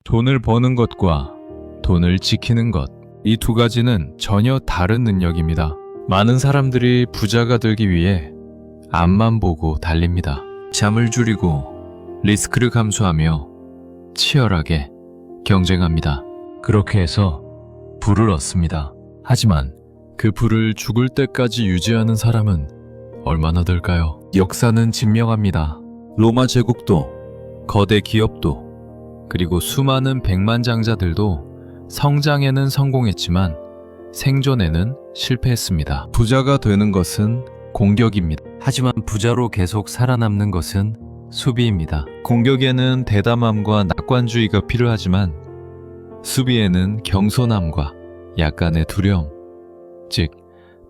돈을 버는 것과 돈을 지키는 것, 이 두 가지는 전혀 다른 능력입니다. 많은 사람들이 부자가 되기 위해 앞만 보고 달립니다. 잠을 줄이고 리스크를 감수하며 치열하게 경쟁합니다. 그렇게 해서 부를 얻습니다. 하지만 그 부를 죽을 때까지 유지하는 사람은 얼마나 될까요? 역사는 증명합니다. 로마 제국도, 거대 기업도, 그리고 수많은 백만장자들도 성장에는 성공했지만 생존에는 실패했습니다. 부자가 되는 것은 공격입니다. 하지만 부자로 계속 살아남는 것은 수비입니다. 공격에는 대담함과 낙관주의가 필요하지만 수비에는 겸손함과 약간의 두려움, 즉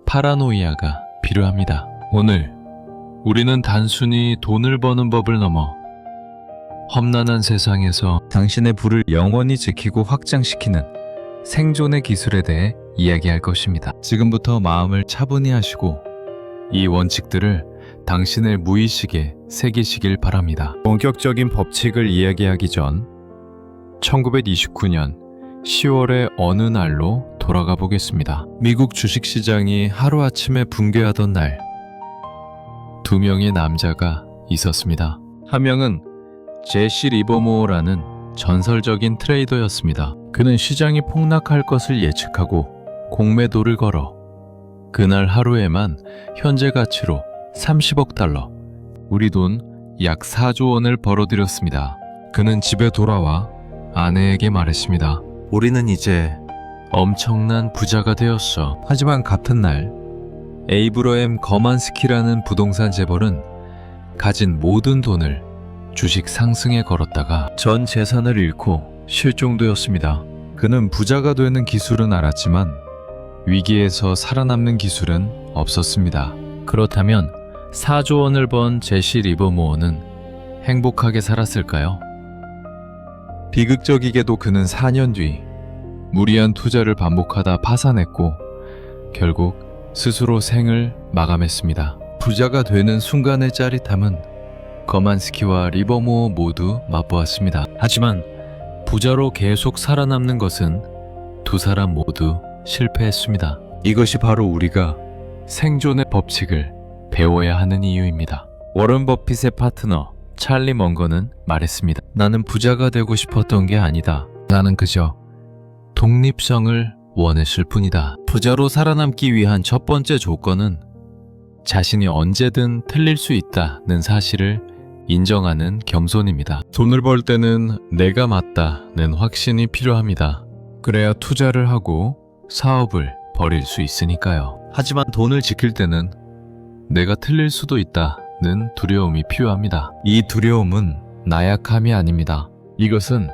파라노이아가 필요합니다. 오늘 우리는 단순히 돈을 버는 법을 넘어 험난한 세상에서 당신의 부를 영원히 지키고 확장시키는 생존의 기술에 대해 이야기할 것입니다. 지금부터 마음을 차분히 하시고 이 원칙들을 당신의 무의식에 새기시길 바랍니다. 본격적인 법칙을 이야기하기 전 1929년 10월의 어느 날로 돌아가 보겠습니다. 미국 주식시장이 하루아침에 붕괴하던 날, 두 명의 남자가 있었습니다. 한 명은 제시 리버모어라는 전설적인 트레이더였습니다. 그는 시장이 폭락할 것을 예측하고 공매도를 걸어 그날 하루에만 현재 가치로 30억 달러, 우리 돈 약 4조 원을 벌어들였습니다. 그는 집에 돌아와 아내에게 말했습니다. 우리는 이제 엄청난 부자가 되었어. 하지만 같은 날 에이브러햄 거만스키라는 부동산 재벌은 가진 모든 돈을 주식 상승에 걸었다가 전 재산을 잃고 실종되었습니다. 그는 부자가 되는 기술은 알았지만 위기에서 살아남는 기술은 없었습니다. 그렇다면 4조 원을 번 제시 리버모어는 행복하게 살았을까요? 비극적이게도 그는 4년 뒤 무리한 투자를 반복하다 파산했고 결국 스스로 생을 마감했습니다. 부자가 되는 순간의 짜릿함은 거만스키와 리버모어 모두 맛보았습니다. 하지만 부자로 계속 살아남는 것은 두 사람 모두 실패했습니다. 이것이 바로 우리가 생존의 법칙을 배워야 하는 이유입니다. 워런 버핏의 파트너 찰리 먼거는 말했습니다. 나는 부자가 되고 싶었던 게 아니다. 나는 그저 독립성을 원했을 뿐이다. 부자로 살아남기 위한 첫 번째 조건은 자신이 언제든 틀릴 수 있다는 사실을 인정하는 겸손입니다. 돈을 벌 때는 내가 맞다는 확신이 필요합니다. 그래야 투자를 하고 사업을 벌일 수 있으니까요. 하지만 돈을 지킬 때는 내가 틀릴 수도 있다는 두려움이 필요합니다. 이 두려움은 나약함이 아닙니다. 이것은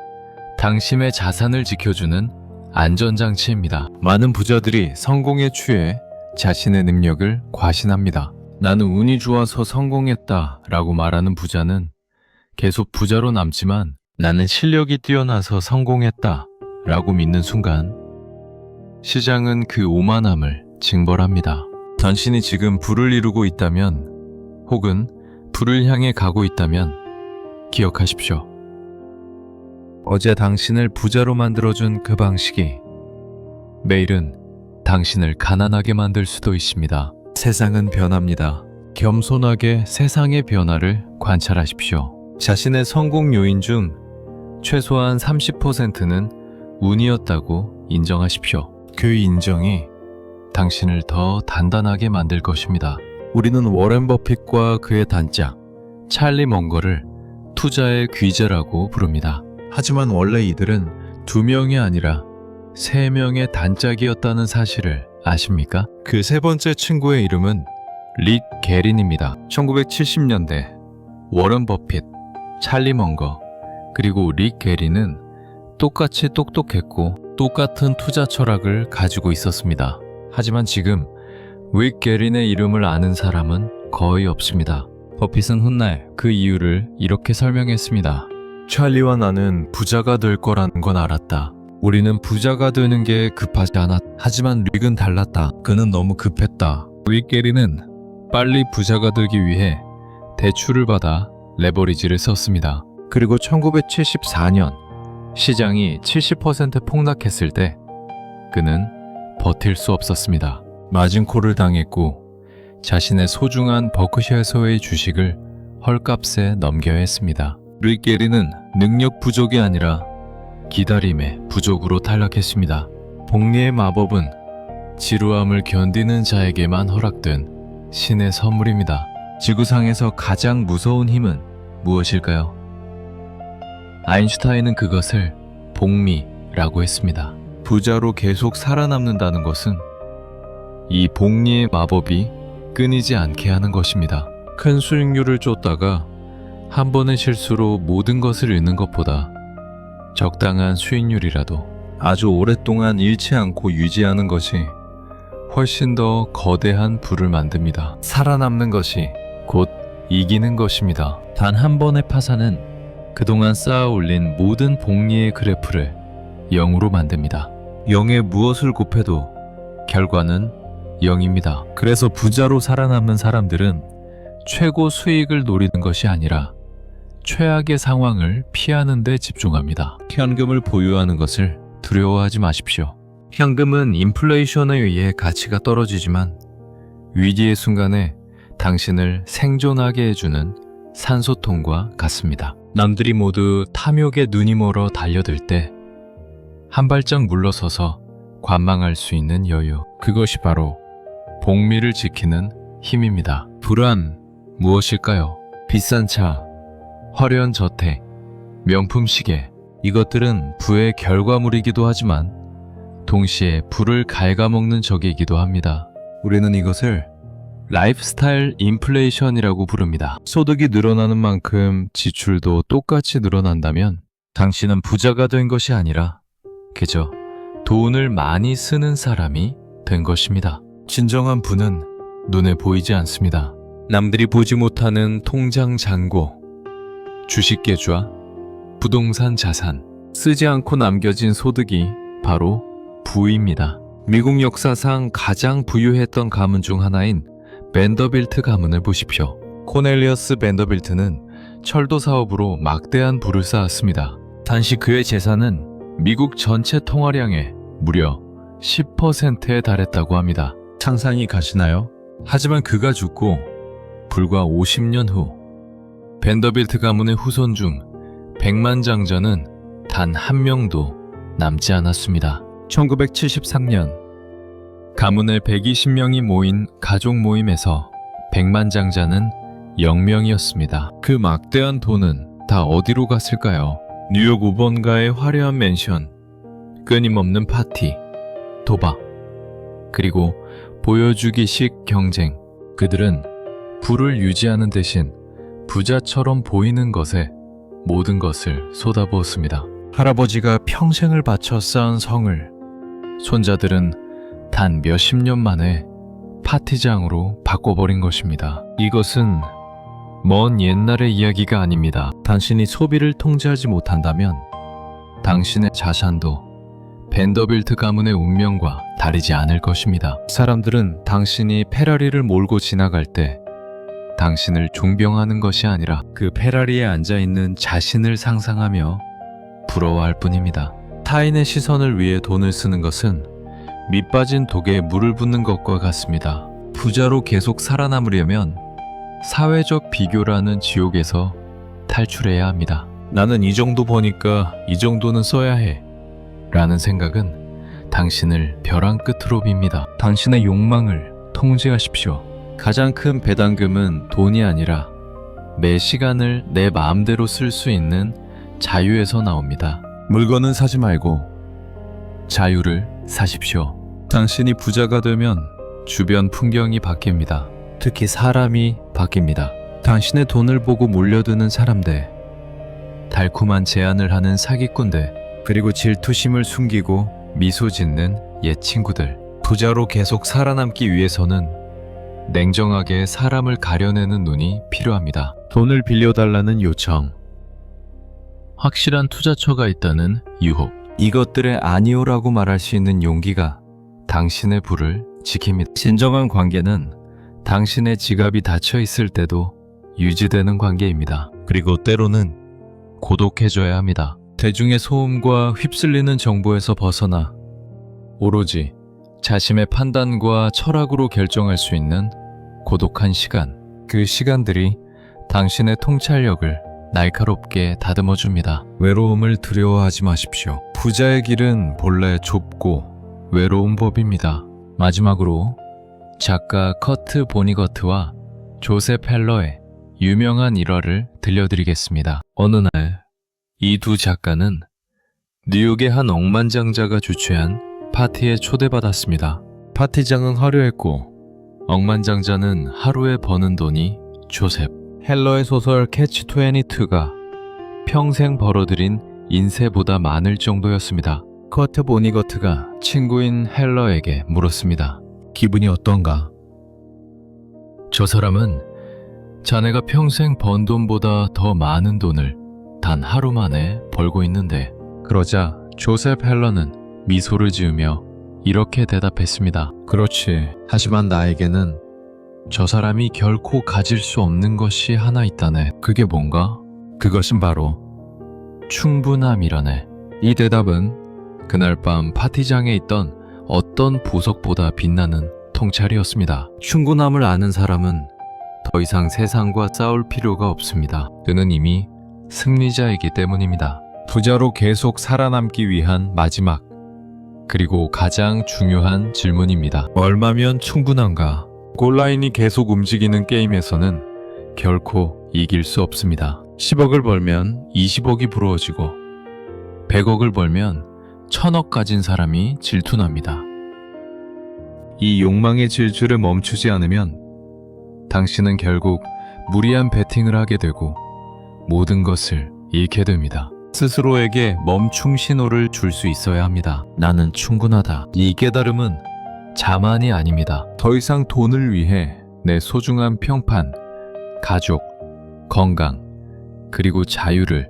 당신의 자산을 지켜주는 안전장치입니다. 많은 부자들이 성공에 취해 자신의 능력을 과신합니다. 나는 운이 좋아서 성공했다 라고 말하는 부자는 계속 부자로 남지만 나는 실력이 뛰어나서 성공했다 라고 믿는 순간 시장은 그 오만함을 징벌합니다. 당신이 지금 부를 이루고 있다면 혹은 부를 향해 가고 있다면 기억하십시오. 어제 당신을 부자로 만들어준 그 방식이 내일은 당신을 가난하게 만들 수도 있습니다. 세상은 변합니다. 겸손하게 세상의 변화를 관찰하십시오. 자신의 성공 요인 중 최소한 30%는 운이었다고 인정하십시오. 그 인정이 당신을 더 단단하게 만들 것입니다. 우리는 워렌 버핏과 그의 단짝 찰리 먼거를 투자의 귀재라고 부릅니다. 하지만 원래 이들은 2명이 아니라 3명의 단짝이었다는 사실을 아십니까? 그 세 번째 친구의 이름은 릭 게린입니다. 1970년대 워런 버핏, 찰리 먼거, 그리고 릭 게린은 똑같이 똑똑했고 똑같은 투자 철학을 가지고 있었습니다. 하지만 지금 릭 게린의 이름을 아는 사람은 거의 없습니다. 버핏은 훗날 그 이유를 이렇게 설명했습니다. 찰리와 나는 부자가 될 거라는 건 알았다. 우리는 부자가 되는 게 급하지 않았다. 하지만 릭은 달랐다. 그는 너무 급했다. 릭 게리는 빨리 부자가 되기 위해 대출을 받아 레버리지를 썼습니다. 그리고 1974년 시장이 70% 폭락했을 때 그는 버틸 수 없었습니다. 마진콜을 당했고 자신의 소중한 버크셔에서의 주식을 헐값에 넘겨야 했습니다. 루이 게리는 능력 부족이 아니라 기다림의 부족으로 탈락했습니다. 복리의 마법은 지루함을 견디는 자에게만 허락된 신의 선물입니다. 지구상에서 가장 무서운 힘은 무엇일까요? 아인슈타인은 그것을 복리라고 했습니다. 부자로 계속 살아남는다는 것은 이 복리의 마법이 끊이지 않게 하는 것입니다. 큰 수익률을 쫓다가 한 번의 실수로 모든 것을 잃는 것보다 적당한 수익률이라도 아주 오랫동안 잃지 않고 유지하는 것이 훨씬 더 거대한 부를 만듭니다. 살아남는 것이 곧 이기는 것입니다. 단 한 번의 파산은 그동안 쌓아 올린 모든 복리의 그래프를 0으로 만듭니다. 0에 무엇을 곱해도 결과는 0입니다. 그래서 부자로 살아남는 사람들은 최고 수익을 노리는 것이 아니라 최악의 상황을 피하는 데 집중합니다. 현금을 보유하는 것을 두려워하지 마십시오. 현금은 인플레이션에 의해 가치가 떨어지지만 위기의 순간에 당신을 생존하게 해주는 산소통과 같습니다. 남들이 모두 탐욕에 눈이 멀어 달려들 때 한 발짝 물러서서 관망할 수 있는 여유, 그것이 바로 복리를 지키는 힘입니다. 불안 무엇일까요? 비싼 차, 화려한 저택, 명품 시계, 이것들은 부의 결과물이기도 하지만 동시에 부를 갉아먹는 적이기도 합니다. 우리는 이것을 라이프스타일 인플레이션이라고 부릅니다. 소득이 늘어나는 만큼 지출도 똑같이 늘어난다면 당신은 부자가 된 것이 아니라 그저 돈을 많이 쓰는 사람이 된 것입니다. 진정한 부는 눈에 보이지 않습니다. 남들이 보지 못하는 통장 잔고, 주식 계좌, 부동산 자산, 쓰지 않고 남겨진 소득이 바로 부입니다. 미국 역사상 가장 부유했던 가문 중 하나인 벤더빌트 가문을 보십시오. 코넬리어스 벤더빌트는 철도 사업으로 막대한 부를 쌓았습니다. 당시 그의 재산은 미국 전체 통화량의 무려 10%에 달했다고 합니다. 상상이 가시나요? 하지만 그가 죽고 불과 50년 후 벤더빌트 가문의 후손 중 백만장자는 단 한 명도 남지 않았습니다. 1973년 가문의 120명이 모인 가족 모임에서 백만장자는 0명이었습니다. 그 막대한 돈은 다 어디로 갔을까요? 뉴욕 5번가의 화려한 맨션, 끊임없는 파티, 도박, 그리고 보여주기식 경쟁. 그들은 부를 유지하는 대신 부자처럼 보이는 것에 모든 것을 쏟아부었습니다. 할아버지가 평생을 바쳐 쌓은 성을 손자들은 단 몇십 년 만에 파티장으로 바꿔버린 것입니다. 이것은 먼 옛날의 이야기가 아닙니다. 당신이 소비를 통제하지 못한다면 당신의 자산도 벤더빌트 가문의 운명과 다르지 않을 것입니다. 사람들은 당신이 페라리를 몰고 지나갈 때 당신을 존경하는 것이 아니라 그 페라리에 앉아있는 자신을 상상하며 부러워할 뿐입니다. 타인의 시선을 위해 돈을 쓰는 것은 밑빠진 독에 물을 붓는 것과 같습니다. 부자로 계속 살아남으려면 사회적 비교라는 지옥에서 탈출해야 합니다. 나는 이 정도 버니까 이 정도는 써야 해 라는 생각은 당신을 벼랑 끝으로 빕니다. 당신의 욕망을 통제하십시오. 가장 큰 배당금은 돈이 아니라 매 시간을 내 마음대로 쓸 수 있는 자유에서 나옵니다. 물건은 사지 말고 자유를 사십시오. 당신이 부자가 되면 주변 풍경이 바뀝니다. 특히 사람이 바뀝니다. 당신의 돈을 보고 몰려드는 사람들, 달콤한 제안을 하는 사기꾼들, 그리고 질투심을 숨기고 미소 짓는 옛 친구들. 부자로 계속 살아남기 위해서는 냉정하게 사람을 가려내는 눈이 필요합니다. 돈을 빌려달라는 요청, 확실한 투자처가 있다는 유혹, 이것들의 아니오라고 말할 수 있는 용기가 당신의 부를 지킵니다. 진정한 관계는 당신의 지갑이 닫혀 있을 때도 유지되는 관계입니다. 그리고 때로는 고독해져야 합니다. 대중의 소음과 휩쓸리는 정보에서 벗어나 오로지 자신의 판단과 철학으로 결정할 수 있는 고독한 시간. 그 시간들이 당신의 통찰력을 날카롭게 다듬어줍니다. 외로움을 두려워하지 마십시오. 부자의 길은 본래 좁고 외로운 법입니다. 마지막으로 작가 커트 보니거트와 조셉 헬러의 유명한 일화를 들려드리겠습니다. 어느 날 이 두 작가는 뉴욕의 한 억만장자가 주최한 파티에 초대받았습니다. 파티장은 화려했고 억만장자는 하루에 버는 돈이 조셉. 헬러의 소설 캐치 22가 평생 벌어들인 인세보다 많을 정도였습니다. 커트 보니거트가 친구인 헬러에게 물었습니다. 기분이 어떤가? 저 사람은 자네가 평생 번 돈보다 더 많은 돈을 단 하루 만에 벌고 있는데. 그러자 조셉 헬러는 미소를 지으며 이렇게 대답했습니다. 그렇지. 하지만 나에게는 저 사람이 결코 가질 수 없는 것이 하나 있다네. 그게 뭔가? 그것은 바로 충분함이라네. 이 대답은 그날 밤 파티장에 있던 어떤 보석보다 빛나는 통찰이었습니다. 충분함을 아는 사람은 더 이상 세상과 싸울 필요가 없습니다. 그는 이미 승리자이기 때문입니다. 부자로 계속 살아남기 위한 마지막, 그리고 가장 중요한 질문입니다. 얼마면 충분한가? 골라인이 계속 움직이는 게임에서는 결코 이길 수 없습니다. 10억을 벌면 20억이 부러워지고 100억을 벌면 1000억 가진 사람이 질투납니다. 이 욕망의 질주를 멈추지 않으면 당신은 결국 무리한 베팅을 하게 되고 모든 것을 잃게 됩니다. 스스로에게 멈춤 신호를 줄 수 있어야 합니다. 나는 충분하다. 이 깨달음은 자만이 아닙니다. 더 이상 돈을 위해 내 소중한 평판, 가족, 건강, 그리고 자유를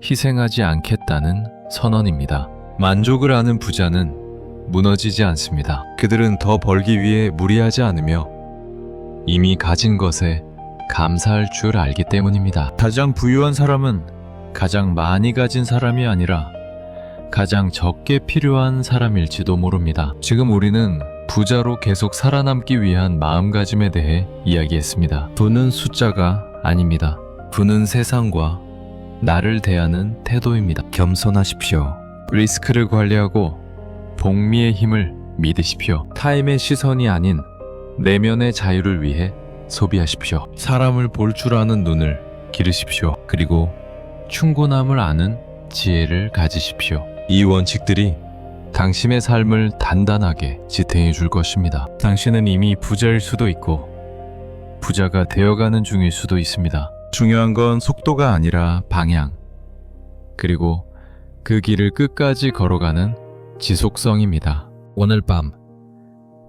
희생하지 않겠다는 선언입니다. 만족을 아는 부자는 무너지지 않습니다. 그들은 더 벌기 위해 무리하지 않으며 이미 가진 것에 감사할 줄 알기 때문입니다. 가장 부유한 사람은 가장 많이 가진 사람이 아니라 가장 적게 필요한 사람일지도 모릅니다. 지금 우리는 부자로 계속 살아남기 위한 마음가짐에 대해 이야기했습니다. 돈은 숫자가 아닙니다. 부는 세상과 나를 대하는 태도입니다. 겸손하십시오. 리스크를 관리하고 복미의 힘을 믿으십시오. 타임의 시선이 아닌 내면의 자유를 위해 소비하십시오. 사람을 볼 줄 아는 눈을 기르십시오. 그리고 충분함을 아는 지혜를 가지십시오. 이 원칙들이 당신의 삶을 단단하게 지탱해 줄 것입니다. 당신은 이미 부자일 수도 있고 부자가 되어가는 중일 수도 있습니다. 중요한 건 속도가 아니라 방향, 그리고 그 길을 끝까지 걸어가는 지속성입니다. 오늘 밤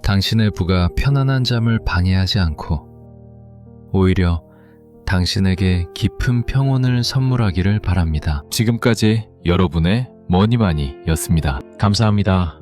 당신의 부가 편안한 잠을 방해하지 않고 오히려 당신에게 깊은 평온을 선물하기를 바랍니다. 지금까지 여러분의 머니마니였습니다. 감사합니다.